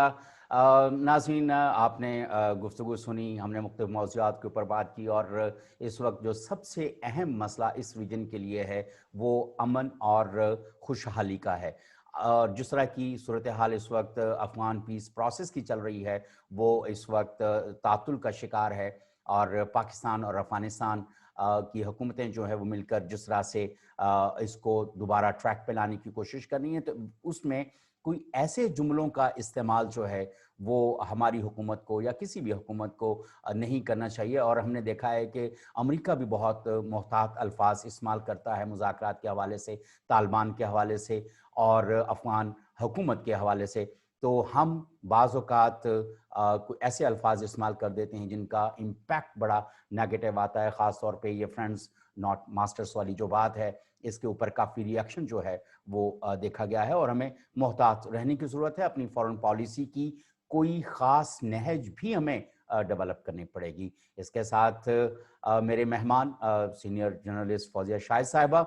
ناظرین, آپ نے گفتگو سنی, ہم نے مختلف موضوعات کے اوپر بات کی, اور اس وقت جو سب سے اہم مسئلہ اس ریجن کے لیے ہے وہ امن اور خوشحالی کا ہے. اور جس طرح کی صورتحال اس وقت افغان پیس پروسیس کی چل رہی ہے, وہ اس وقت تعطل کا شکار ہے, اور پاکستان اور افغانستان کی حکومتیں جو ہے وہ مل کر جس طرح سے اس کو دوبارہ ٹریک پہ لانے کی کوشش کر رہی ہیں, تو اس میں کوئی ایسے جملوں کا استعمال جو ہے وہ ہماری حکومت کو یا کسی بھی حکومت کو نہیں کرنا چاہیے. اور ہم نے دیکھا ہے کہ امریکہ بھی بہت محتاط الفاظ استعمال کرتا ہے مذاکرات کے حوالے سے, طالبان کے حوالے سے اور افغان حکومت کے حوالے سے. تو ہم بعض اوقات ایسے الفاظ استعمال کر دیتے ہیں جن کا امپیکٹ بڑا نیگیٹو آتا ہے. خاص طور پہ یہ فرینڈز ناٹ ماسٹرز والی جو بات ہے, اس کے اوپر کافی ری ایکشن جو ہے وہ دیکھا گیا ہے, اور ہمیں محتاط رہنے کی ضرورت ہے. اپنی فارن پالیسی کی کوئی خاص نہج بھی ہمیں ڈیولپ کرنی پڑے گی. اس کے ساتھ میرے مہمان سینئر جرنلسٹ فوزیہ شاہد صاحبہ،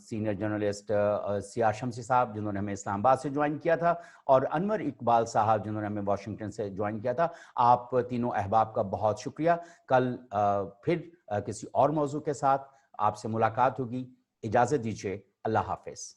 سینئر جرنلسٹ سیاہ شمسی صاحب جنہوں نے ہمیں اسلام آباد سے جوائن کیا تھا، اور انور اقبال صاحب جنہوں نے ہمیں واشنگٹن سے جوائن کیا تھا. آپ تینوں احباب کا بہت شکریہ. کل پھر کسی اور موضوع کے ساتھ آپ سے ملاقات ہوگی. اجازت دیجیے. اللہ حافظ.